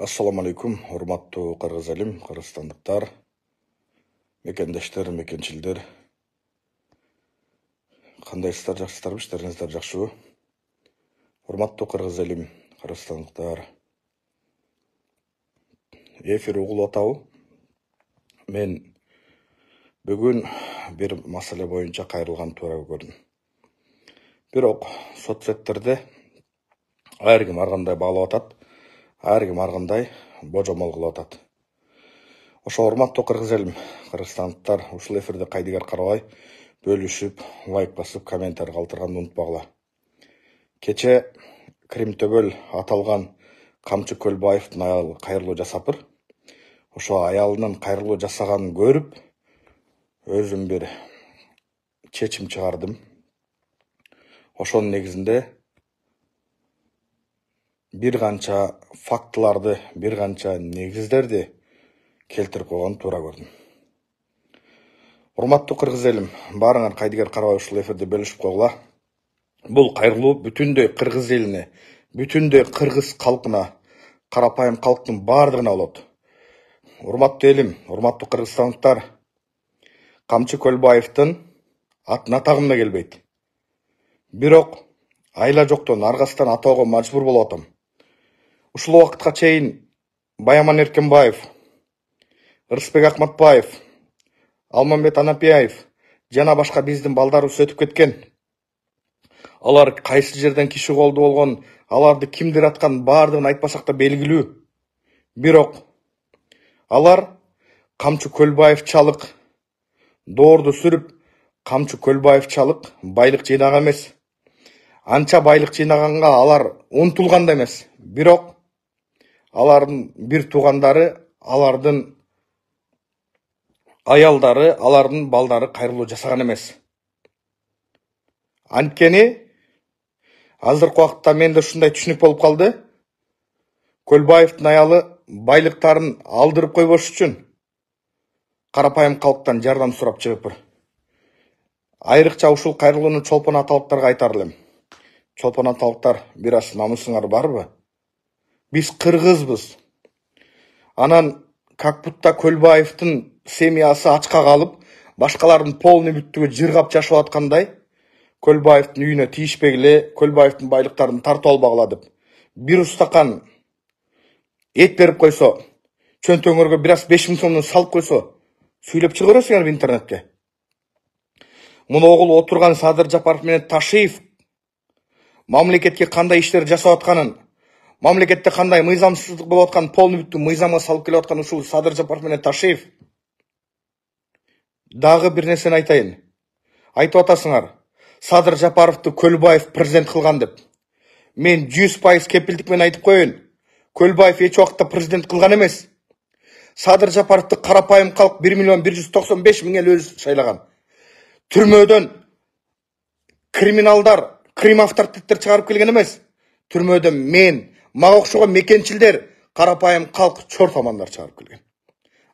Assalamu alaikum, урматтуу кыргыз элим, кыргызстандыктар, мекендештер, мекенчилдер. Кандайсыздар, жакшысыздарбы, иштериңиздер жакшыбы? Урматтуу кыргыз элим, кыргызстандыктар. Эфир угулуп атабы? Мен бүгүн бир маселе боюнча кайрылган туура көрдүм. Бирок соцсеттерде ар ким ар кандай баалап атат, ар ким ар кандай божомол кылып атат. Ошо урматтуу кыргыз элим, кыргызстандыктар, ушул эфирди кайдыгер карабай, бөлүшүп, лайк басып, комментарий калтырганды унутпагыла. Кече Кримтөбөл аталган Камчы Көлбаевдин аялы кайрылуу жасапыр. Ошо аялынын кайрылуу жасаганын көрүп, өзүм бир чечим чыгардым. Ошонун негизинде бир канча фактыларды, бир канча негиздерди келтирип койгон туура көрдүм. Урматтуу кыргыз элим, баарыңар кайдыгер карабай ушул эфирди бөлүшүп койгула. Бул кайрылуу бүтүндөй кыргыз элине, бүтүндөй кыргыз калкына, карапайым калктын баардыгына болот. Урматтуу элим, урматтуу кыргызстандыктар, Камчы Көлбаевдин атын атагым да келбейт. Бирок айла жоктон аргасынан атоого мажбур болуп атам. Ушул убакытка чейин Баяман Эркенбаев, Ырысбек Акматбаев, Алмамбет Анапияев жана башка биздин балдарыбыз өтүп кеткен. Алар кайсы жерден киши колду болгон, аларды кимдир аткан баардыгын айтпасак да белгилүү. Бирок алар Камчы Көлбаевчалык доорду сүрүп, Камчы Көлбаевчалык байлык жыйнаган эмес. Анча байлык жыйнаганга алар умтулган да эмес. Бирок алардын бир туугандары, алардын аялдары, алардын балдары кайрылуу жасаган эмес. Анткени азыркы убакытта менде ушундай түшүнүк болуп калды. Көлбаевдин аялы байлыктарын алдырып койбош үчүн карапайым калктан жардам сурап чыгыпыр. Айрыкча ушул кайрылууну чолпон аталыктарга айтар элем. Чолпон аталыктар, бир аз намысыңар барбы? Биз кыргызбыз. Анан как будто Көлбаевдин семьясы ачка калып, башкалардын полный бүттүгү жыргап жашап аткандай, Көлбаевдин үйүнө тийишпегиле, Көлбаевдин байлыктарын тартып албагыла деп. Бир устакан эт берип койсо, чөнтөңөргө бир аз 5000 сомдон салып койсо, сүйлөп чыгарасыңар интернетке. Муну огул отурган Садыр Жапаров менен Ташиев мамлекетке кандай иштер жасап атканын, мамлекетте кандай мыйзамсыздык болуп атканын полный бүттү мыйзамга салып келип аткан ушул Садыр Жапаров менен Ташиев. Дагы бир нерсени айтайын. Айтып атасыңар, Садыр Жапаровду Көлбаев президент кылган деп. Мен 100% кепилдик менен айтып коеюн. Көлбаев эч убакытта президент кылган эмес. Садыр Жапаровду карапайым калк 1.195.000 эл өзү шайлаган. Түрмөдөн криминалдар, крим авторитеттер чыгарып келген эмес. Түрмөдөн мен, мага окшогон мекенчилдер, карапайым калк чортамандар чыгарып келген.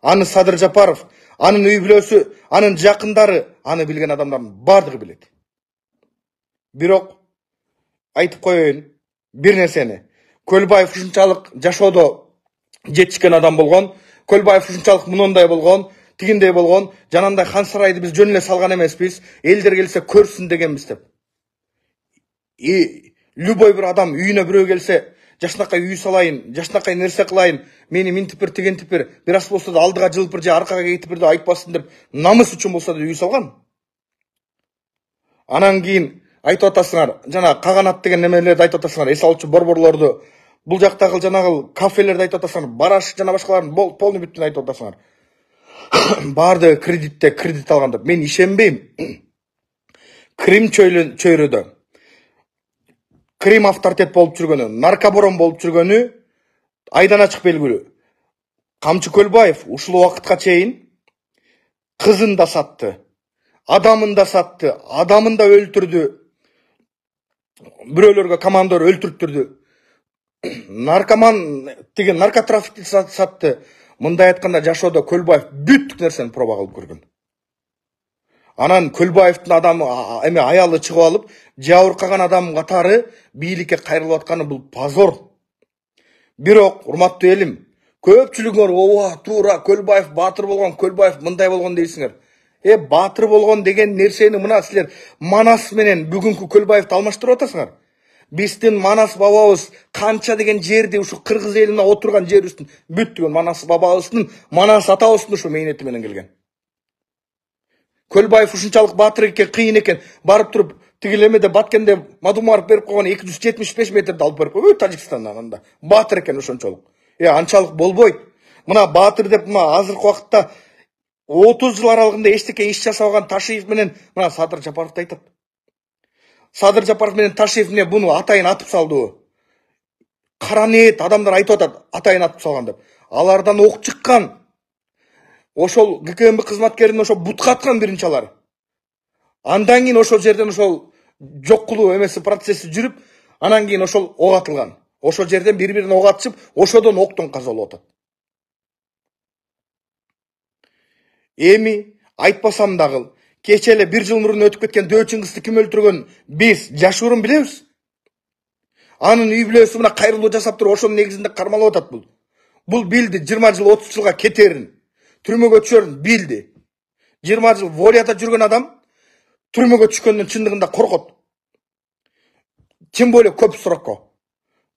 Аны Садыр Жапаров, анын үй бүлөсү, анын жакындары, аны билген адамдардын бардыгы билет. Бирок айтып коеюн бир нерсени. Көлбаев ушунчалык жашоодо жетишкен адам болгон, Көлбаев ушунчалык мындай болгон, тигиндей болгон, жанандай хан сарайды биз жөн эле салган эмеспиз, элдер келсе көрсүн дегенбиз деп. Любой бир адам үйүнө бирөө келсе, жашынакай үй салайын, жашынакай нерсе кылайын, мени минтипир, тигентипир, бир аз болсо да алдыга жылыпыр же аркага кетипир деп айтпасын деп, намыс үчүн болсо да үй салган. Анан кийин айтып атасыңар, жана каганат деген немелерди айтып атасыңар, эс алчу борборлорду, бул жактагы жанагы кафелерди айтып атасыңар, бараш жана башкаларын полный бүттүн айтып атасыңар. Баардыгы кредитте кредит алган деп. Мен ишенбейм. Крим чөйрөдө Крим авторитет болуп жүргөнү, наркобарон болуп жүргөнү айдан ачык белгилүү. Камчы Көлбаев ушул убакытка чейин кызын да сатты, адамын да сатты, адамын да өлтүрдү. Бирөөлөргө командор өлтүрүптүрдү. Наркоман деген наркотрафикти сатты. Мындай айтканда жашоодо Көлбаев бүт нерсени проба кылып көргөн. Анан Көлбаевдин адамы аялы чыгып алып, жабыркаган адам катары бийликке кайрылып атканы бул позор. Бирок, урматтуу элим, көпчүлүгүңөр ооба туура Көлбаев баатыр болгон, Көлбаев мындай болгон дейсиңер. Баатыр болгон деген нерсени мына силер Манас менен бүгүнкү Көлбаевди алмаштырып атасыңар. Биздин Манас бабабыз канча деген жерди ушу кыргыз элине отурган жерибиздин бүттүгүн Манас бабабыздын, Манас атабыздын ушу мээнети менен келген. Көлбаев ушунчалык баатыр экен, кыйын экен, барып туруп тигилемеде Баткенде Мадумаров берип койгон 275 метрди алып берип койбойбу Тажикстандан анда. Баатыр экен ошончолук. Анчалык болбойт. Мына баатыр деп мына азыркы убакытта 30 жыл аралыгында эчтеке иш жасабаган Ташиев менен мына Садыр Жапаровду айтат. Садыр Жапаров менен Ташиев эмне буну атайын атып салдыбы? Кара ниет адамдар айтып атат, атайын атып салган деп. Алардан ок чыккан. Ошол ГКМБ кызматкерин ошо бутка аткан биринчи алар. Андан кийин ошол жерден ошол жок кылуу эмеси процесси жүрүп, анан кийин ошол ок атылган. Ошол жерден бири-бирине ок атышып, ошодон октон каза болуп атат. Эми айтпасам дагы, кече эле 1 жыл мурун өтүп кеткен Дөө Чыңгызды ким өлтүргөн биз жашуурун билебиз. Анын үй бүлөсү мына кайрылуу жасап туруп ошонун негизинде кармалып атат бул. Бул билди 20 жыл 30 жылга кетерин, түрмөгө түшөрүн билди. 20 жыл волята жүргөн адам түрмөгө түшкөндүн чындыгында коркот. Тем более көп суракко.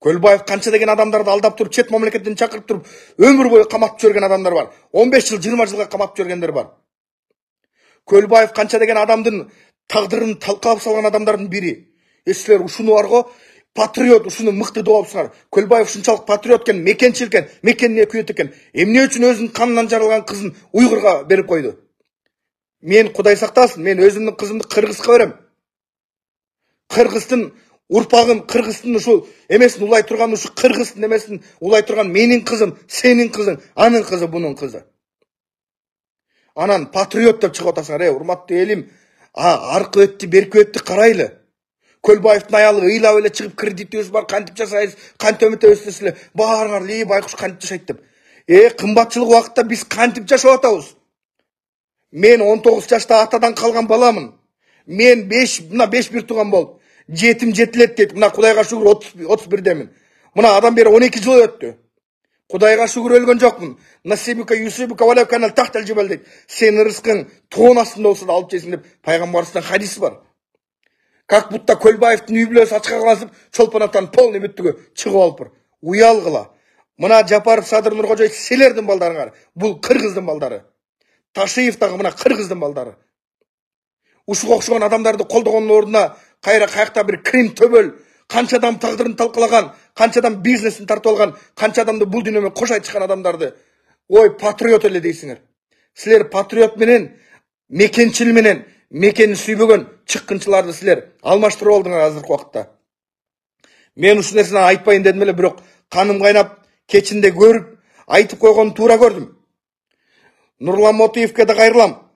Көлбаев канча деген адамдарды алдап туруп, чет мамлекеттен чакырып туруп, өмүр бою каматып жүргөн адамдар бар. 15 жыл, 20 жылга каматып жүргөндөр бар. Көлбаев канча деген адамдын тагдырын талкалап салган адамдардын бири. Силер ушуну барго патриот, ушуну мыкты доопсуңар. Көлбаев ушунчалык патриот экен, мекенчил экен, мекенине күйөт экен. Эмне үчүн өзүнүн канынан жаралган кызын уйгурга берип койду? Мен Кудай сактасын, мен өзүмдүн кызымды кыргызга берем. Кыргыздын урпагын, кыргыздын ушул эмесин улай турган, ушу кыргыздын эмесин улай турган менин кызым, сенин кызың, анын кызы, бунун кызы. Анан патриот деп чыгып атасыңар, урматтуу элим, аркы өттү, берки өттү карайлы. Көлбаевдин аялы ыйлап эле чыгып кредитибиз бар, кантип жасайбыз, кантип өмөтөбүз десиле, баарыңар лей байкуш кантип жашайт деп. Кымбатчылык убакытта биз кантип жашап атабыз? Мен 19 жашта атадан калган баламын. Мен 5 бир тууган болуп, жетим жетилет дейт. Мына Кудайга шүгүр 31демин. Мына адам бери 12 жыл өттү. Кудайга шүгүр өлгөн жокмун. Насибука юсибука валя канал тахтал жибал дейт. Сенин рызкың тоон астында болсо да алып жейсиң деп пайгамбарыбыздан хадис бар. Как будто Көлбаевдин үй бүлөсү ачка калгансып, Чолпон атанын полный бүттүгү чыгып алыптыр. Уялгыла. Мына Жапаров, Садыр Нуркожоев силердин балдарыңар. Бул кыргыздын балдары. Ташиев дагы мына кыргыздын балдары. Ушуга окшогон адамдарды колдогондун ордуна кайра каякта бир Крим төбөл, канча адам тагдырын талкалаган, канча адам бизнесин тартып алган, канча адамды бул дүйнө менен кош айтышкан адамдарды патриот эле дейсиңер. Силер патриот менен, мекенчил менен, мекенин сүйбөгөн чыккынчыларды силер алмаштырып алдыңар азыркы убакытта. Мен ушул нерсени айтпайын дедим эле, бирок каным кайнап, кечинде көрүп, айтып койгонун туура көрдүм. Нурлан Мотуевке да кайрылам.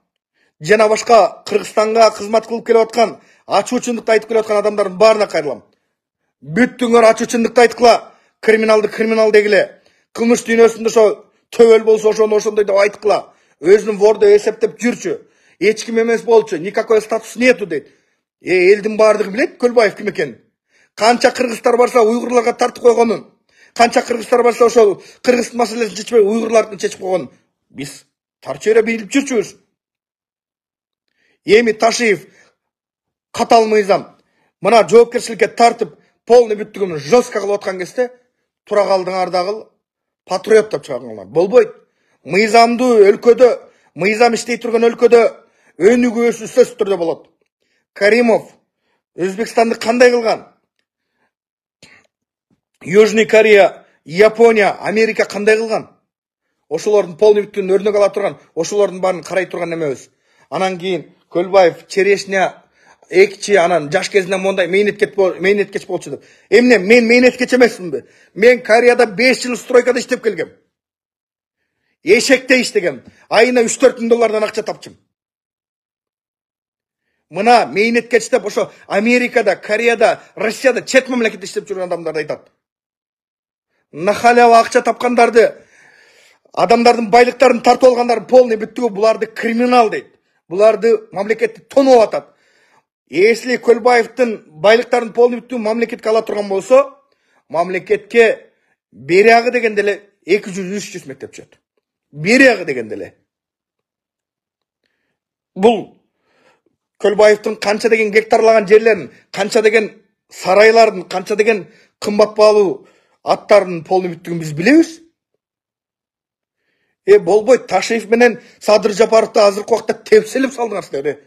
Жана башка Кыргызстанга кызмат кылып келип аткан, ачуу чындыкты айтып келип аткан адамдардын баарына кайрылам. Бүттүңөр ачуу чындыкты айткыла, криминалды криминал дегиле. Кылмыш дүйнөсүндө ошо төбөл болсо ошону ошондой деп айткыла. Өзүнүн вордо эсептеп жүрчү. Эч ким эмес болчу, никакой статус нету дейт. Элдин баардыгы билет Көлбаев ким экенин. Канча кыргыздар барса уйгурларга тартып койгонун. Канча кыргыздар барса ошол кыргыз маселесин чечпей уйгурлардын чечип койгонун. Биз тарча билип жүрчүбүз. Эми Ташиев катал мыйзам мына жоопкерчиликке тартып, полный бүттүгүн жестко кылып аткан кезде тура калдыңар дагы патриот деп чыгыңар. Болбойт. Мыйзамдуу өлкөдө, мыйзам иштей турган өлкөдө өнүгүүсү сөзсүз түрдө болот. Каримов Өзбекстанды кандай кылган? Южный Корея, Япония, Америка кандай кылган? Ошолордун полный бүттүгүн өрнөк ала турган, ошолордун баарын карай турган эмебиз. Анан кийин Көлбаев черешня экчи, анан жаш кезинен мондай мээнеткеч болчу деп. Эмне мен мээнеткеч эмесминби? Мен Кореяда 5 жыл стройкада иштеп келгем. Эшекте иштегем. Айына 3-4 миң доллардан акча тапчым. Мына мээнеткеч деп ошо Америкада, Кореяда, Россияда чет мамлекетте иштеп жүргөн адамдарды айтат. На халява акча тапкандарды, адамдардын байлыктарын тартып алгандардын полный бүттүгү буларды криминал дейт. Буларды мамлекетти тонуп атат. Если Көлбаевдин байлыктарын полный бүттүгү мамлекетке ала турган болсо, мамлекетке Берияғы деген деле 200-300 мектеп чөт. Берияғы деген деле. Бұл Көлбаевтың қанша деген гектарлаған жерлерін, қанша деген сарайларын, қанша деген қымбат бағалы аттардың полны бүттігін біз білеміз. Болбой, Ташиев менен Садыр Жапаровты азыркы уақытта тепселіп салдыңар силер.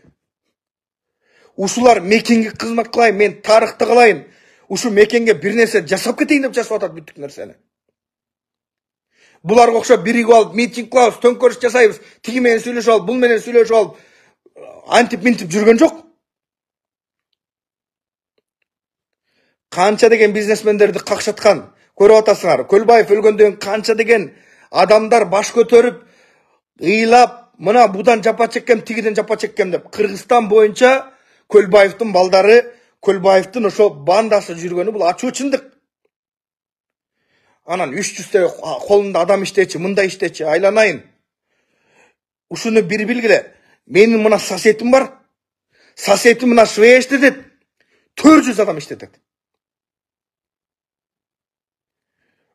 Ушулар мекенге қызмат қылайын, мен тарихты қылайын. Ушу мекенге бір нәрсе жасап кетейін деп жасап атат бүттік нәрсені. Бұларға оқшап бірігіп алып, митинг қылабыз, төңкеріс жасайбыз, тиги менен сүйлөшүп алып, бұл менен сүйлөшүп алып, антип-минтип жүрген жоқ. Қанша деген бизнесмендерді қақшатқан, көріп атасыңар. Көлбаев өлгөндөн қанша деген адамдар баш көтеріп, ыйлап, мына будан жапа чеккем, тигиден жапа чеккем деп. Кыргызстан боюнча Көлбаевтың балдары, Көлбаевтың ошо бандасы жүргөнү бул ачуу чындык. Анан 300 колунда адам иштечи, мында иштечи, айланайын. Ушуну бир билгиле. Менин мына соседим бар. Соседим мына швей иштетет. 400 адам иштетет.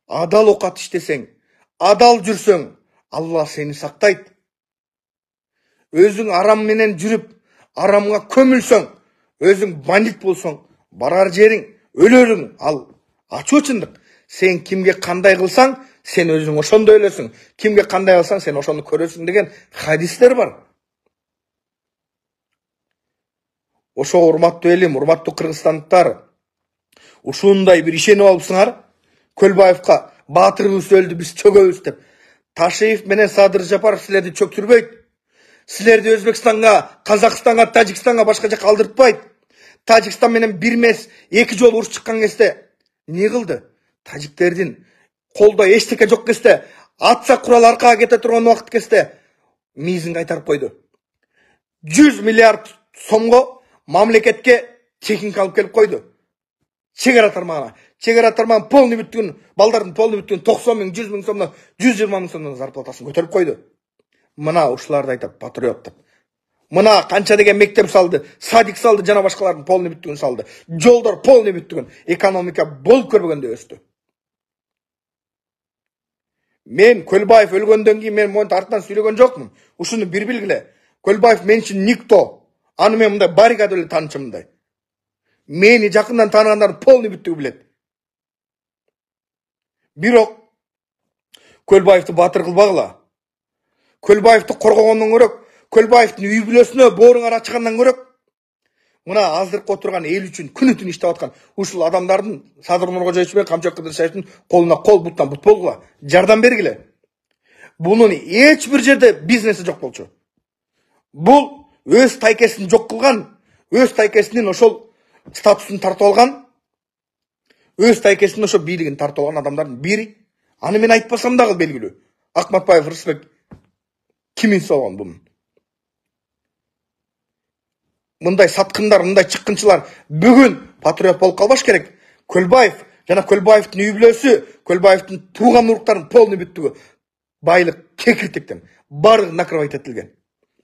Адал окат иштесең, адал жүрсөң, Алла сени сактайт. Өзүң арам менен жүрүп, арамга көмүлсөң, өзүң бандит болсоң, барар жериң, өлөрүң, ал ачуу чындык. Сен кимге кандай кылсаң, сен өзүң ошондой өлөсүң. Кимге кандай кылсаң, сен ошону көрөсүң деген хадистер бар. Ошо урматтуу элим, урматтуу кыргызстандыктар, ушундай бир ишенип алыпсыңар. Көлбаевка баатырыбыз өлдү, биз чөгөбүз деп. Ташиев менен Садыр Жапаров силерди чөктүрбөйт. Силерди Өзбекстанга, Казакстанга, Тажикстанга башка жака алдыртпайт. Тажикстан менен бир эмес, 2 жолу уруш чыккан кезде не кылды? Тажиктердин колдо эчтеке жок кезде, атса курал аркага кете турган убакыт кезде миизин кайтарып койду. 100 миллиард сомго мамлекетке техника алып келип койду. Чегара тармагына. Чегара тармагын полный бүттүгүн, балдардын полный бүттүгүн 90 миң, 100 миң сомдон, 120 миң сомдон зарплатасын көтөрүп койду. Мына ушуларды айтат патриот деп. Мына канча деген мектеп салды, садик салды, жана башкалардын полный бүттүгүн салды. Жолдор полный бүттүгүн, экономика болуп көрбөгөндө өстү. Мен Көлбаев өлгөндөн кийин мен монт артынан сүйлөгөн жокмун. Ушуну бир билгиле. Көлбаев мен үчүн никто. Аны мен мындай барикада эле таанычым мындай. Мени жакындан тааныгандар полный бүттүгү билет. Бирок Көлбаевди батыр кылбагыла. Көлбаевди коргогондон көрөк, Көлбаевдин үй бүлөсүнө бооруңар ачкандан көрөк, мына азыркы отурган эл үчүн күнү түн иштеп аткан ушул адамдардын Садыр Нуркожоевич менен Камчыбек Кыдыршаевдин колуна кол, буттан бут болгула. Жардам бергиле. Бунун эч бир жерде бизнеси жок болчу. Бул өз тайкесин жок кылган, өз тайкесинин ошол статусун тартып алган, өз тайкесинин ошо бийлигин тартып алган адамдардын бири. Аны мен айтпасам дагы белгилүү. Акматбаев Рысбек ким инсалган бунун? Мындай саткындар, мындай чыккынчылар бүгүн патриот болуп калбаш керек. Көлбаев жана Көлбаевдин үй бүлөсү, Көлбаевдин тууган уруктарын полный бүттүгү байлык кекиртектен баардыгы накрывать этилген.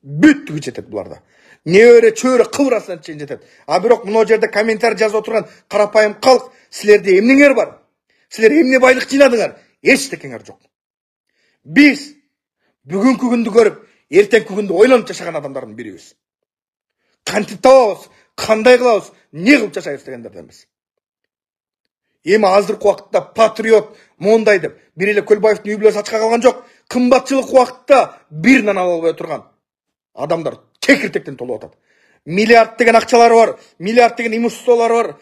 Бүттүгү жетет буларда. Небере чөйрө кыбырасына чейин жетет. А бирок мына жерде комментарий жазып отурган карапайым калк, силерде эмнеңер бар? Силер эмне байлык жыйнадыңар? Эчтекеңер жок. Биз бүгүнкү күндү көрүп, эртеңки күндү ойлонуп жашаган адамдардын бирибиз. Кантип табабыз, кандай кылабыз, не кылып жашайбыз дегендерденбиз. Эми азыркы убакытта патриот мондай деп бир эле Көлбаевдин үй бүлөсү ачка калган жок. Кымбатчылык убакытта бир нан ала албай турган адамдар кекиртектен толуп атат. Миллиард деген акчалары бар, миллиард деген имуществолары бар,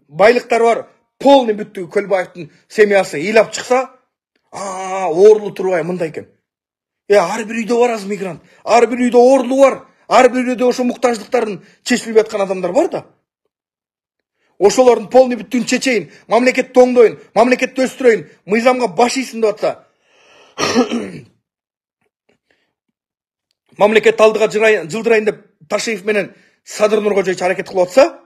байлыктары бар. Полный бүттүгү Көлбаевдин семьясы ыйлап чыкса,оорлуу турбай мындай экен. Ар бир үйдө бар аз мигрант, ар бир үйдө ooрлуу бар, ар бир үйдө ошо муктаждыктарын чечилбей аткан адамдар бар да. Ошолордун полный бүттүгүн чечейин, мамлекетти оңдойн, мамлекетти өстүрөйүн, мыйзамга баш ийсин деп атса, мамлекет алдыга жылдырайын деп Ташиев менен Садыр Нуркожоевич аракет кылып атса,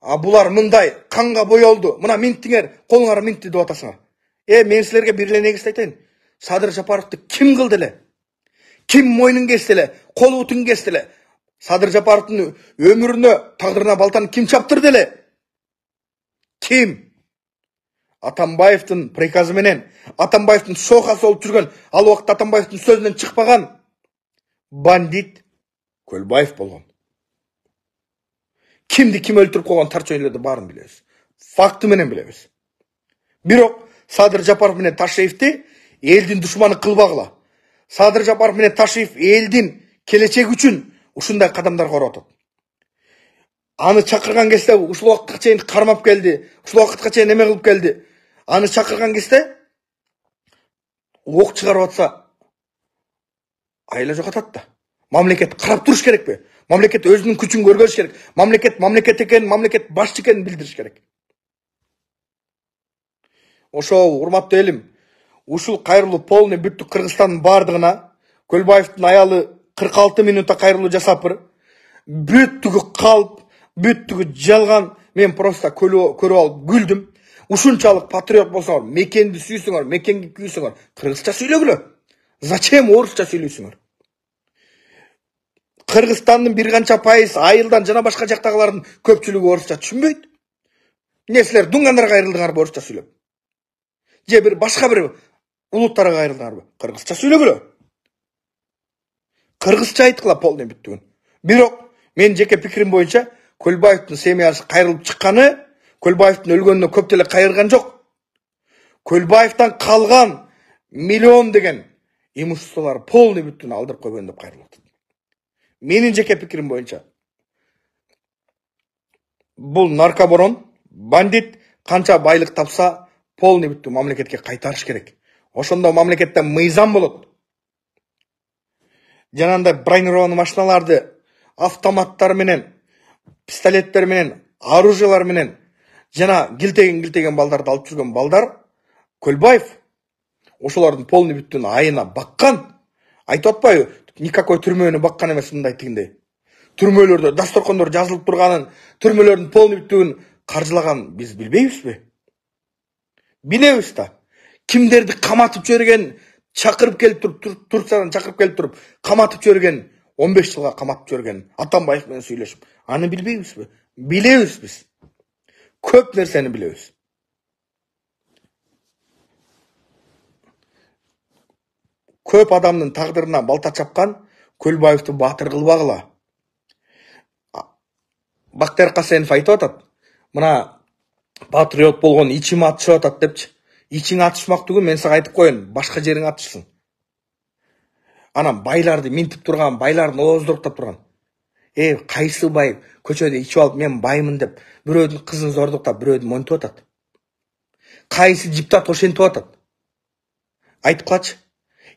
булар мындай канга боелду, мына минттиңер, колуңар минтти деп атасыңар. Мен силерге бир эле негизди айтайын. Садыр Жапаровду ким кылды эле? Ким мойнун кести эле? Кол бутун кести эле? Садыр Жапаровдун өмүрүнө, тагдырына балтаны ким чаптырды эле? Ким? Атамбаевтың приказы менен, Атамбаевтың шоқасы болып жүрген, ал уақытта Атамбаевтың сөзінен шықпаған бандит Көлбаев болған. Кімді кім өлтіріп қойған торчойлерді барын білеміз. Факты менен білеміз. Бирок Садыр Жапаров менен Ташиевти елдің душманы қылбағыла. Садыр Жапаров менен Ташиев елдің келечек үшін ушундай қадамдар көріп отыр. Аны чакырган кезде ушул убакытка чейин кармап келди. Ушул убакытка чейин эме кылып келди. Аны чакырган кезде ок чыгарып атса айла жок атат да. Мамлекет карап туруш керек пе? Мамлекет өзүнүн күчүн көргөзүш керек. Мамлекет экенин, мамлекет башчы экенин билдириш керек. Ошо урматтуу элим, ушул кайрылуу полный бүттү Кыргызстандын бардыгына Көлбаевдин аялы 46 минутта кайрылуу жасапыр. Бүттүгү калп, бүттүгү жалган. Мен просто көрүп алып күлдүм. Ушунчалык патриот болсоңор, мекенди сүйсөңөр, мекенге күйсөңөр, кыргызча сүйлөгүлө. Зачем орусча сүйлөйсүңөр? Кыргызстандын бир канча пайыз айылдан жана башка жактагылардын көпчүлүгү орусча түшүнбөйт. Эмне силер дуңгандарга кайрылдыңарбы орусча сүйлөп? Же бир башка бир улуттарга кайрылдыңарбы? Кыргызча сүйлөгүлө. Кыргызча айткыла полный бүттүгүн. Бирок мен жеке пикирим боюнча Көлбаевдин семьясы кайрылып чыкканы, Көлбаевдин өлгөнүнө көп деле кайрылган жок. Көлбаевден калган миллион деген имуществолор полный бүттүн алдырып койгон деп кайрылып атат. Менин жеке пикирим боюнча бул наркоборон, бандит канча байлык тапса полный бүттү мамлекетке кайтарыш керек. Ошондо мамлекетте мыйзам болот. Жанагындай бронированный машиналарды автоматтар менен, пистолеттер менен, оружиялар менен жана килтеген балдарды алып жүргөн балдар Көлбаев ошолордун полный бүттүн айына баккан. Айтып атпайбы? Никакой түрмөнү баккан эмес мындай тигиндей. Түрмөлөрдө дасторкондор жазылып турганын, түрмөлөрдүн полный бүттүгүн каржылаган биз билбейбизби? Билебиз да. Кимдерди каматып жиберген, чакырып келип туруп, Турциядан чакырып келип туруп, каматып жиберген, 15 жылга каматып жиберген Атамбаев менен сүйлөшүп. Аны билбейбизби? Билебиз биз. Көп нерсени билебиз. Көп адамдын тагдырына балта чапкан Көлбаевди баатыр кылбагыла. Бактыяр Касенов айтып атат. Мына патриот болгон ичим атышып атат депчи. Ичиң атышмак түгүл, мен сага айтып коеюн, башка жериң атышсын. Анан байларды минтип турган, байлардын ооздуруктап турган. Кайсы бай көчөдө ичип алып мен баймын деп, бирөөдүн кызын зордуктап, бирөөдүн монтуп атат. Кайсы диптат ошентип атат. Айтып качы.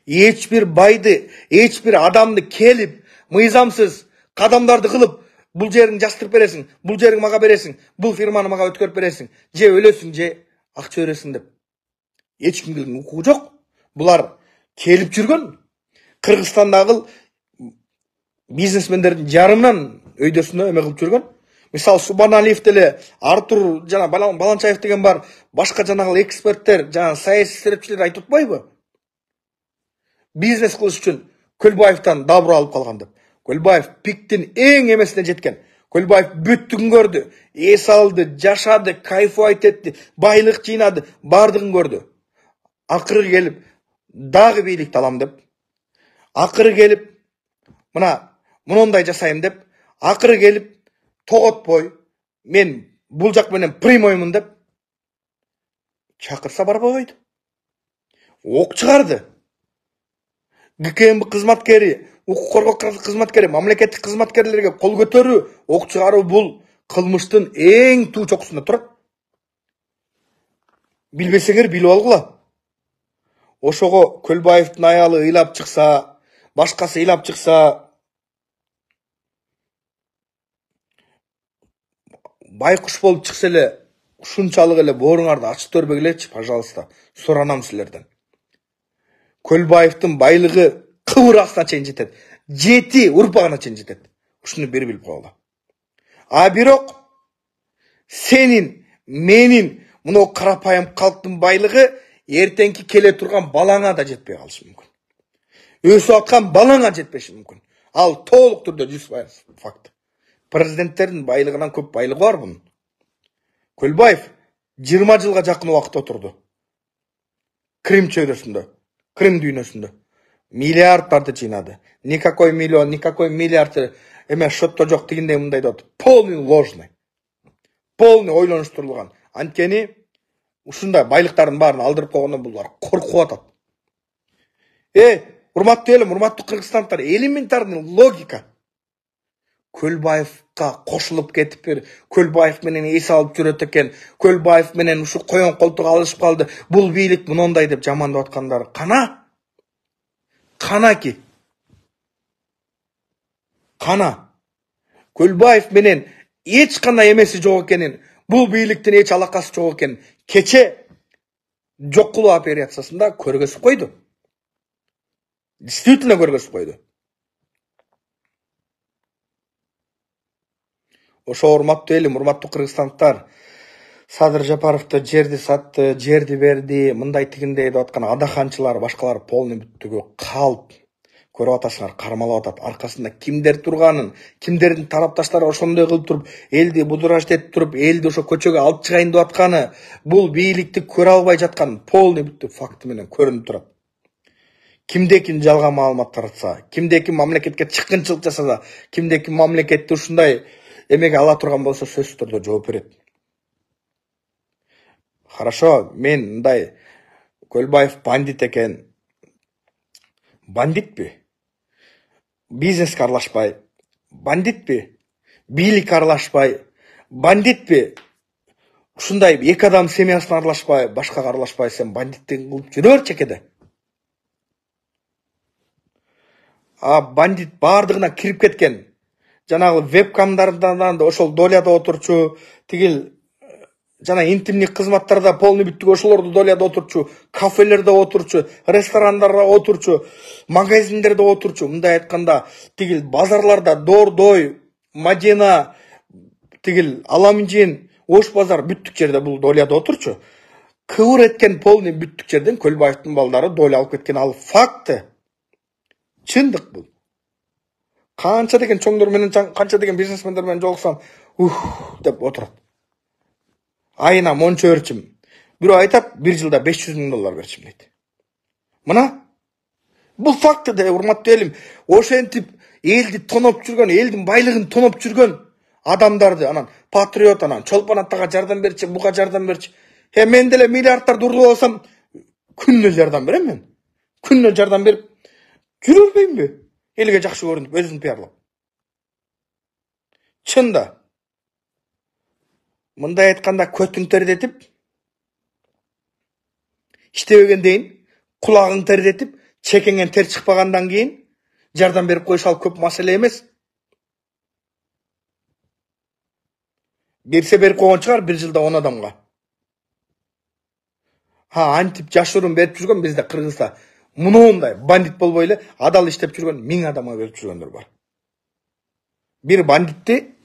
Эч бир байды, эч бир адамды келип, мыйзамсыз кадамдарды кылып, бул жерин жастырып бересиң, бул жерин мага бересиң, бул фирманы мага өткөрүп бересиң, же өлөсүң, же акча бересиң деп. Эч кимдин укугу жок. Булар келип жүргөн. Кыргызстандагы бизнесмендердин жарымынан өйдөсүнө эме кылып жүргөн. Мисалы Субаналиев деле, Артур жана Баланчаев деген бар, башка жанагы эксперттер, жана саясий серепчилер айтып атпайбы? Бизнес кылыш үчүн Көлбаевден добро алып калган деп. Көлбаев пиктин эң эмесине жеткен. Көлбаев бүттүгүн көрдү, эс алды, жашады, кайфовать этти, байлык жыйнады, бардыгын көрдү. Акыры келип, дагы бийликти алам деп. Акыры келип, мындай жасайм деп. Акыры келип, тоготпой, мен бул жак менен прямоймун деп. Чакырса барбай койду. Ок чыгарды. ГКМБ кызматкери, укук коргоо кызматкери, мамлекеттик кызматкерлерге кол көтөрүү, ок чыгаруу бул кылмыштын эң туу чокусунда турат. Билбесеңер билип алгыла. Ошого Көлбаевдин аялы ыйлап чыкса, башкасы ыйлап чыкса, байкуш болуп чыкса эле, ушунчалык эле бооруңарды ачып көрбөгүлечи, пожалуйста. Суранам силерден. Көлбаевдин байлыгы кыбыракына чейин жетет. 7 урпагына чейин жетет. Ушуну бери билип койгула. А бирок сенин, менин мына карапайым калктын байлыгы эртеңки келе турган балаңа да жетпей калышы мүмкүн. Өсүп аткан балаңа жетпеши мүмкүн. Ал толук түрдө 100% факт. Президенттердин байлыгынан көп байлыгы бар бунун. Көлбаев 20 жылға жақын уақыт отырды. Крым чөйрөсүндө, Крым дүйнөсүндө. Миллиардтарды жыйнады. Никакой миллион, никакой миллиард эме шотто жок дегендей мындай деп. Полный ложный. Полный ойлонуштурулган. Анткени ушундай байлыктардын баарын алдырып койгондон булар коркуп атат. Урматтуу элим, урматтуу кыргызстандықтар, элементарный логика. Көлбаевка кошулуп кетип бир, Көлбаев менен эс алып жүрөт экен, Көлбаев менен ушу коен колтук алышып калды, бул бийлик мындай деп жамандап аткандары кана? Канаки? Кана? Көлбаев менен эч кандай эмеси жок экенин, бул бийликтин эч алакасы жок экенин кече жок кылуу операциясында көргөзүп койду. Действительно көргөзүп койду. Ошо урматтуу элим, урматтуу кыргызстандықтар, Садыр Жапаровду жерди сатты, жерди берди, мындай тигиндей деп аткан адаханчылар, башкалар полный бүттүгү калп көрүп атасыңар, кармалап атат. Аркасында кимдер турганын, кимдердин тарапташтары ошондой кылып туруп, элди будуражт этип туруп, элди ошо көчөгө алып чыгайын деп атканы, бул бийликти көрө албай жаткан полный бүттүк факты менен көрүнүп турат. Кимде ким жалган маалымат таратса, кимде ким мамлекетке чыккынчылык жасаса, кимде ким мамлекетти ушундай эмеге ала турган болсо сөзсүз түрдө жооп берет. Хорошо, мен мындай Көлбаев бандит экен. Бандитпи? Бизнеске аралашпай. Бандитпи? Бийликке аралашпай. Бандитпи? Ушундай эки адам семьясына аралашпай, башкага аралашпай, сен бандиттик кылып жүрө бер чекеде. Бандит бардыгына кирип кеткен. Жанагы вебкамдардан да ошол доляда отурчу, тигил жана интимдик кызматтарда полный бүттүк ошолорду доляда отурчу, кафелерде отурчу, ресторандарда отурчу, магазиндерде отурчу. Мындай айтканда, тигил базарларда Дордой, Мадина, тигил Аламжин, Ош базар бүттүк жерде бул доляда отурчу. Кыбыр эткен полный бүттүк жерден Көлбаевдин балдары доля алып кеткен, ал факты. Чындык бул. Канча деген чоңдор менен, канча деген бизнесмендер менен жолуксам, деп отурат. Айына мончо берчим. Бирөө айтат, бир жылда $500,000 берчим дейт. Мына бул факты да, урматтуу элим. Ошентип элди тоноп жүргөн, элдин байлыгын тоноп жүргөн адамдарды, анан патриот, анан Чолпон атага жардам берчи, буга жардам берчи. Мен деле миллиардтарды урдуп алсам, күнүнө жардам берем мен. Күнүнө жардам берип жүрө бербеймби? Элге жакшы көрүнүп, өзүн пиарлап. Чында. Мындай айтканда көтүң тердетип, иштебегенден, кулагың тердетип, чекеңен тер чыкпагандан кийин жардам берип коюш ал көп маселе эмес. Берсе берип койгон чыгар бир жылда 10 адамга. Антип жашырын берип жүргөн бизде Кыргызда мындай бандит болбой эле адал иштеп жүргөн 1000 адамга берип жүргөндөр бар. Бир бандитти,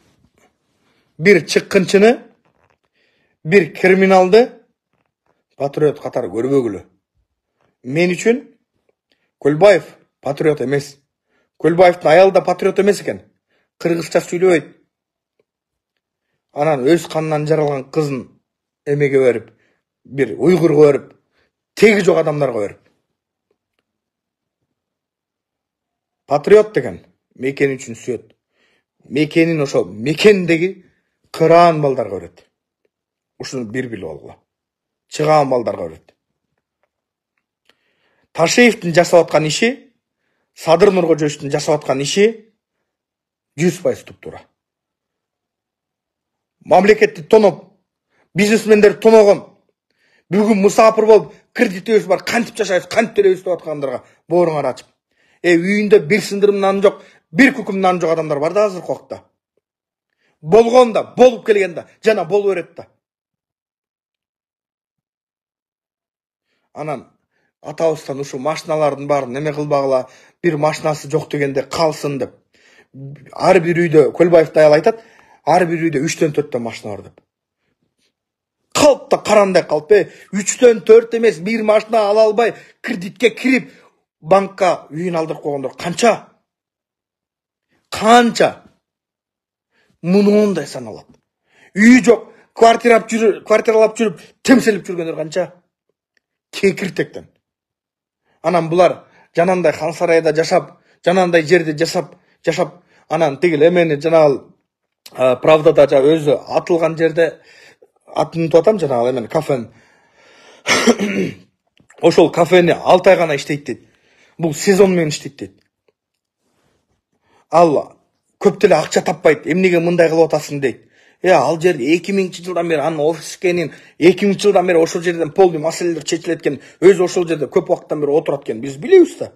бир чыккынчыны, бир криминалды патриот катары көрбөгүлө. Мен үчүн Көлбаев патриот эмес. Көлбаевдин аялы да патриот эмес экен. Кыргызча сүйлөбөйт. Анан өз канынан жаралган кызын эмеге берип, бир уйгурга берип, теги жок адамдарга берип. Патриот деген мекени үчүн сүйөт. Мекенин ошол мекендеги кыран балдарга берет. Ушуну бир билип алгыла. Чыгаан балдарга берет. Ташеевдин жасап аткан иши, Садыр Нуркожоевдун жасап аткан иши 100% туптура. Мамлекетти тоноп, бизнесмендерди тоногон, бүгүн мусапыр болуп, кредитибиз бар, кантип жашайбыз, кантип төлөйбүз деп аткандырга бооруңар ачып. Үйүндө бир сындырым нан жок, бир күкүм нан жок адамдар бар да азыркы убакта. Болгондо, болуп келгенде, жана болуп берет да. Анан атабыздан ушу машиналардын баарын неме кылбагыла, бир машинасы жок дегенде калсын деп. Ар бир үйдө Көлбаев аял айтат, ар бир үйдө 3-төн 4төн машина бар деп. Калп да карандай калп, 3-төн 4 эмес, бир машина ала албай, кредитке кирип, банкка үйүн алдырып койгондор канча? Канча? Мындай саналат. Үй жок, квартиралап жүріп, темселіп жүргендер қанша? Кекіртектен. Анан бұлар жанандай хан сарайда жашап, жанандай жерде жашап, анан тегіл емені жанағыл правдада өзі атылған жерде атын туатам жанағыл емен кафен. Ошол кафені 6 ай ғана іштейді дейді. Бұл сезонмен іштейді дейді. Ал көптілі ақша таппайды, емнеге мындай қылып отасың дейді. Ал жерде 2000 жылдан бері анын офис екенин, 2000 жылдан бері ошол жерден полный маселелер чечилеткен, өзі ошол жерде көп уақыттан бері отурат экен, биз билебиз да.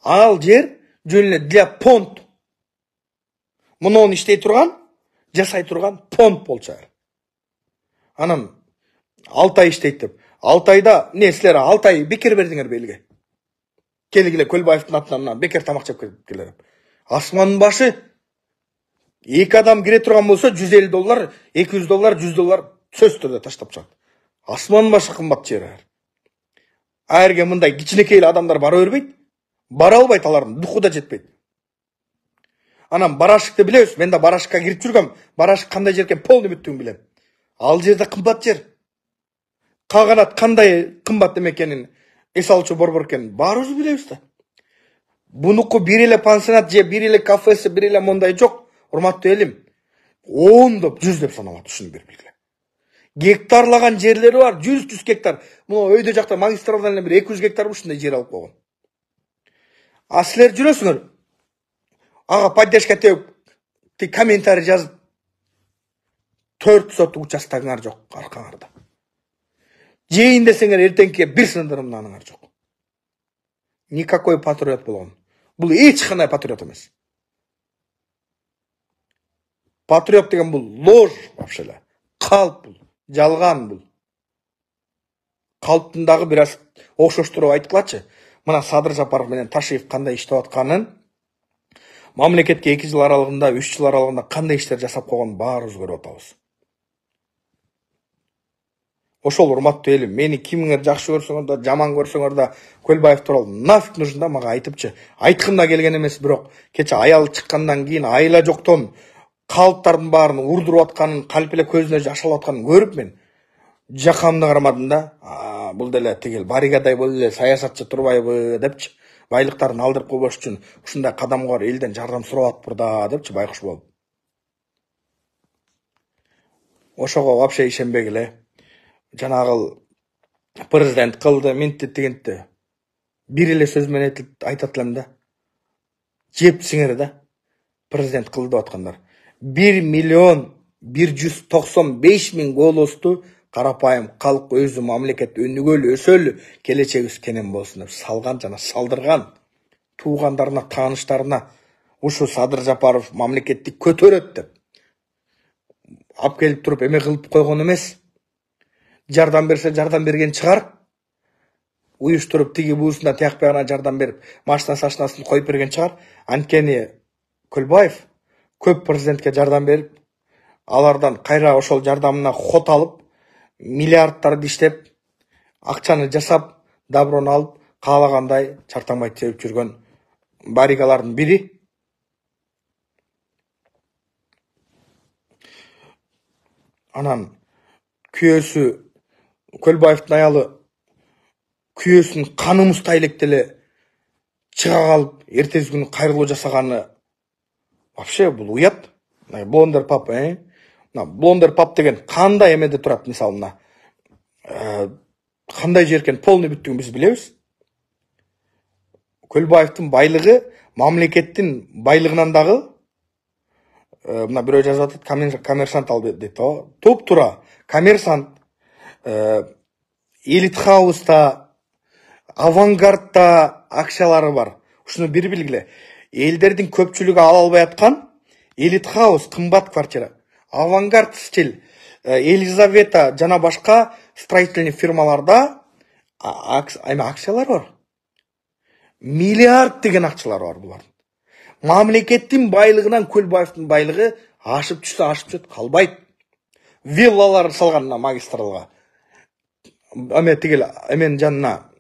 Ал жер жөнүнө для понт. Муну иштей турган, жасай турган понт болчу. Анан 6 ай иштейт деп. 6 айда не силер 6 ай бекер бердиңер белге. Келгиле Көлбаевдин атынан бекер тамак жеп келдиңер. Асмандын башы 2 адам кире турган болсо $150, $200, $100 сөз түрдө таштап чыгат. Асмандын башы кымбат жер. Айрге мындай кичинекей адамдар бара бербейт. Бара албайт, алардын духу да жетпейт. Анан Барашыкты билебиз, мен да Барашыкка кирип жүргөм. Барашык кандай жер экен полный бүттүгүн билем. Ал жерде кымбат жер. Каганат кандай кымбат эмекенин эс алчу борбор экенин баарыбыз билебиз да. Бунуку бир эле пансионат же бир эле кафеси, бир эле мондай жок. Урматтуу элим, 10 100 деп саналат, ушуну бир билгиле. Гектарлаган жерлери бар, 100 гектар. Мына өйдө жакта магистралдан бир 200 гектар ушундай жер алып койгон. А силер жүрөсүңөр, ага поддержка теуп, комментарий жазып, 4 соттук участогуңар жок аркаңарда. Жейин десеңер эртеңке бир сындырымданыңар жок. Никакой патриот болгон. Бул эч кандай патриот эмес. Патриот деген бул ложь вообще. Калп бул, жалган бул. Калптындагы бир аз окшоштуруп айткылачы. Мына Садыр Жапаров менен Ташиев кандай иштеп атканын, мамлекетке 2 жыл аралыгында, 3 жыл аралыгында кандай иштер жасап койгонун баарыбыз көрүп атабыз. Ошол урматтуу элим, мени кимиңер жакшы көрсөңөр да, жаман көрсөңөр да, Көлбаев тууралуу нафиг нужен да мага айтыпчы. Айткым да келген эмес, бирок кече аял чыккандан кийин айла жоктон калыптардын баарын урдуруп атканын, калп эле көзүнө жаш алып атканын көрүп мен жакамды карамадым да. Бул деле тигил баригадай болуп эле саясатчы турбайбы депчи. Байлыктарын алдырып койбош үчүн ушундай кадамга бар элден жардам сурап атыптыр да депчи байкуш болуп. Ошого вообще ишенбегиле. Жанагыл президент кылды, ментти дегенди. Бир эле сөз менен айтат элем да. Жепсиңер да. Президент кылды деп аткандар. 1.195.000 голосту карапайым калк өзү мамлекет өнүгөлү, өсөлү, келечегибиз кенен болсун деп салган жана салдырган туугандарына, тааныштарына ушу Садыр Жапаров мамлекетти көтөрөт деп алып келип туруп эме кылып койгон эмес. Жардам берсе жардам берген чыгар. Уюштуруп тиги буусуна тияк бягына жардам берип, машина сашынасын коюп берген чыгар. Анткени Көлбаев көп президентке жардам берип, алардан кайра ошол жардамына хот алып, миллиардтарды иштеп, акчаны жасап, доброну алып, каалагандай чартаңбай тебип жүргөн баригалардын бири. Анан күйөөсү Көлбаевдин аялы күйөөсүн каны муздай электеле чыга калып, эртеси күнү кайрылуу жасаганы вообще бул уят. Блондер пап, Блондер пап деген кандай эмеде турат, мисалы мына кандай жер экен полный бүттүгүн биз билебиз. Көлбаевдин байлыгы мамлекеттин байлыгынан дагы мына бирөө жазып атат, коммерсант алды дейт. Туп-тура коммерсант, Элит Хауста, Авангардта акциялары бар. Ушуну бир билгиле. Элдердин көпчүлүгү ала албай аткан Элит Хаус кымбат квартира. Авангард стиль, Елизавета жана башка строительный фирмаларда акциялар бар. Миллиард деген акчалар бар булардын. Мамлекеттин байлыгынан Көлбаевдин байлыгы ашып түшсө ашып түшөт, калбайт. Виллалар салган магистралга. Эме тигил эмен жанына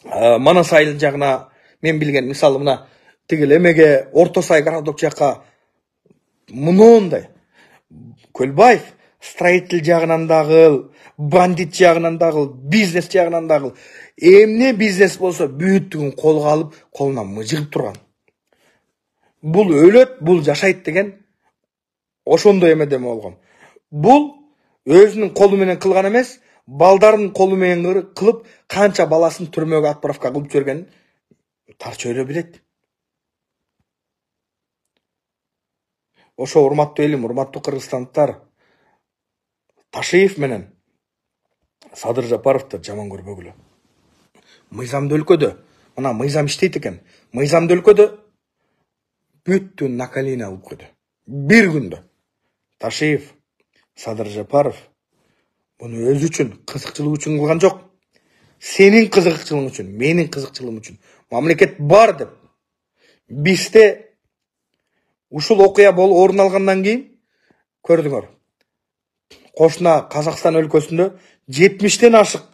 Манас айыл жагына мен билген мисалы мына тигил эмеге Орто Сай городок жакка мындай Көлбаев строитель жағынан дағыл, бандит жағынан дағыл, бизнес жағынан дағыл. Эмне бизнес болса бүттігін қолға алып, қолына мыжығып тұрған. Бұл өлөт, бұл жашайт деген ошондой эмеден болгон. Бұл өзүнүн колу менен кылган эмес, балдарын колу менен кылып, канча баласын түрмөгө отправка кылып жибергенин Тарчөйрө билет. Ошо урматтуу элим, урматтуу кыргызстандыктар, Ташиев менен Садыр Жапаровду жаман көрбөгүлө. Мыйзамды өлкөдө, мына мыйзам иштейт экен. Мыйзамды өлкөдө бүттүн накалина алып койду. Бир күндө. Ташиев, Садыр Жапаров буну өзү үчүн, кызыкчылык үчүн кылган жок. Сенин кызыкчылыгың үчүн, менин кызыкчылыгым үчүн. Мамлекет бар деп. Бизде ушул окуя орун алгандан кийин көрдүңөр. Кошуна Казакстан өлкөсүндө 70тен ашык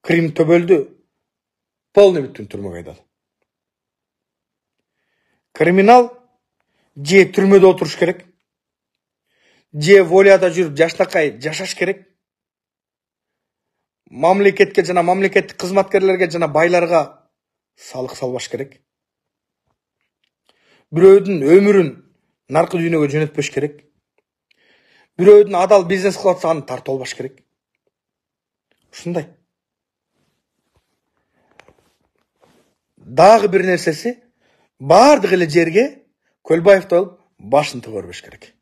Крим төбөлдү полный бүттүн түрмөгө айдады. Криминал же түрмөдө отуруш керек, же волияда жүрүп жаштакай жашаш керек. Мамлекетке жана мамлекеттик кызматкерлерге жана байларга салык салбаш керек. Бирөөдүн өмүрүн наркы дүйнөгө жөнөтпөш керек. Бирөөдүн адал бизнес кылып атса аны тартып албаш керек. Ушундай. Дагы бир нерсеси, бардык эле жерге Көлбаевди алып башын тыга бербеш керек.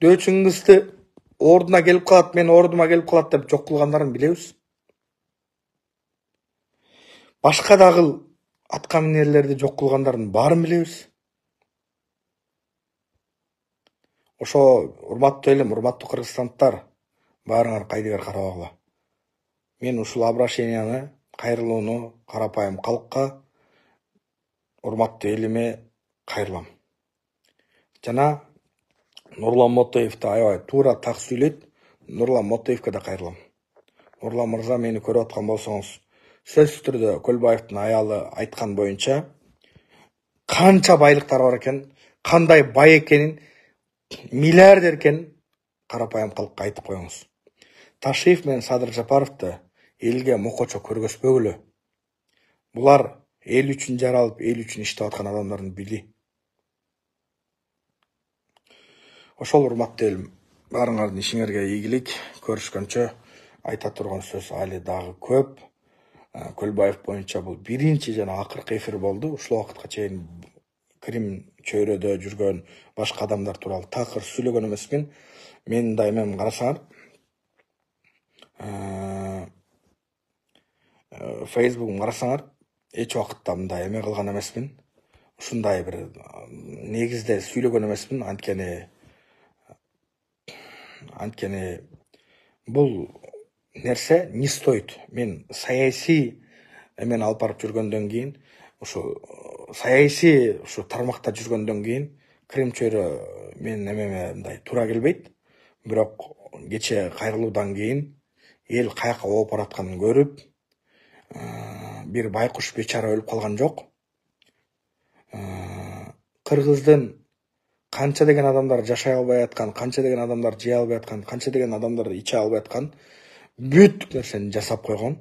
Дөчүңгүздү ордуна келип калат, мен ордума келип калат деп жок кылгандарын билебиз. Башка дагы атка минерлерди жок кылгандарын баарын билебиз. Ошо урматтуу элим, урматтуу кыргызстандыктар, баарыңар кайдыгер карабагыла. Мен ушул обращенияны, кайрылууну карапайым калкка, урматтуу элиме кайрылам. Жана Нурлан Мотоевди аябай туура так сүйлөйт, Нурлан Мотоевге да кайрылам. Нурлан мырза, мени көрүп аткан болсоңуз, сөзсүз түрдө Көлбаевдин аялы айткан боюнча канча байлыктары бар экен, кандай бай экенин, миллиардер экенин карапайым калкка айтып коюңуз. Ташиев менен Садыр Жапаровду элге мокочо көргөзбөгүлө. Булар эл үчүн жаралып, эл үчүн иштеп аткан адамдардын били. Ошол урматтуу элим, баарыңардын ишиңерге ийгилик. Көрүшкөнчө, айта турган сөз али дагы көп. Көлбаев боюнча бул биринчи жана акыркы эфир болду. Ушул убакытка чейин Крим чөйрөдө жүргөн башка адамдар тууралуу такыр сүйлөгөн эмесмин. Менин да эмем карасаңар, Facebook'um карасаңар, эч убакытта мындай эме кылган эмесмин. Ушундай бир негизде сүйлөгөн эмесмин. Анткени бул нерсе не стоит. Мен саясий эмени алып барып жүргөндөн кийин, ушу саясий ушу тармакта жүргөндөн кийин Крим чөйрө менин эмеме мындай туура келбейт. Бирок кече кайрылуудан кийин эл каяка ооп баратканын көрүп, бир байкуш бечара өлүп калган жок. Кыргыздын канча деген адамдар жашай албай аткан, канча деген адамдар жей албай аткан, канча деген адамдар иче албай аткан бүт нерсени жасап койгон.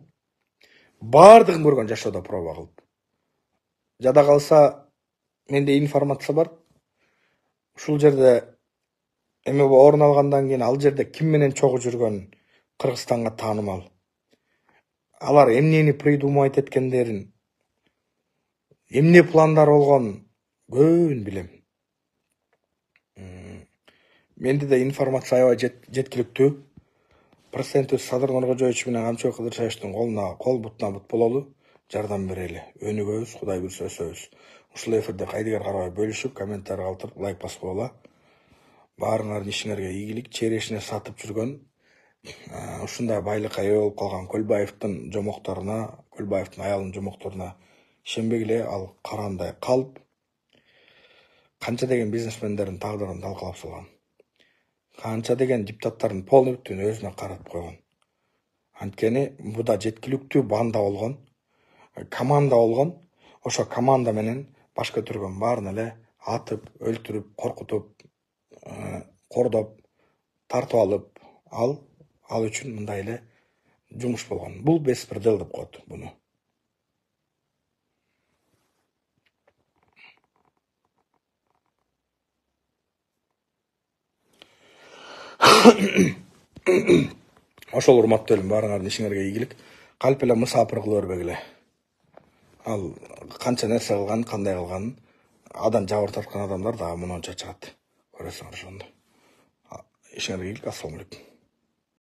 Бардыгын көргөн жашоодо проба кылып. Жада калса, менде информация бар. Ушул жерде эме орун алгандан кийин ал жерде ким менен чогуу жүргөн Кыргызстанга таанымал. Алар эмнени придумать эткендерин, эмне пландар болгон көбүн билем. Менде де информация аябай жеткиликтүү. Президент Садыр Нуркожоевич менен Камчыбек Кыдыршаевдин колуна кол, бутуна бут бололу, жардам берели. Өнүгөбүз, Кудай буйрса өсөбүз. Ушул эфирде кайдыгер карабай бөлүшүп, комментарий калтырып, лайк басып койгула. Баарыңардын ишиңерге ийгилик. Черешине сатып жүргөн, ушундай байлыкка ээ болуп калган Көлбаевдин жомокторуна, Көлбаевдин аялынын жомокторуна ишенбегиле. Ал карандай калп канча деген бизнесмендердин тагдырын талкалап салган. Канча деген депутаттардын полный бүтүн өзүнө каратып койгон. Анткени буда жеткиликтүү банда болгон, команда болгон. Ошо команда менен баш көтөргөн баарын эле атып, өлтүрүп, коркутуп, кордоп, тартып алып, ал үчүн мындай эле жумуш болгон. Бул беспредел деп коет буну. Ошол урматтуу элим, баарыңардын ишиңерге ийгилик. Калп эле мысапыр кыла бербегиле. Ал канча нерсе кылган, кандай кылганын адан жабыр тарткан адамдар дагы мынанча чыгат. Көрөсүңөр ошондо. Ишиңерге ийгилик. Ассаламу алейкум.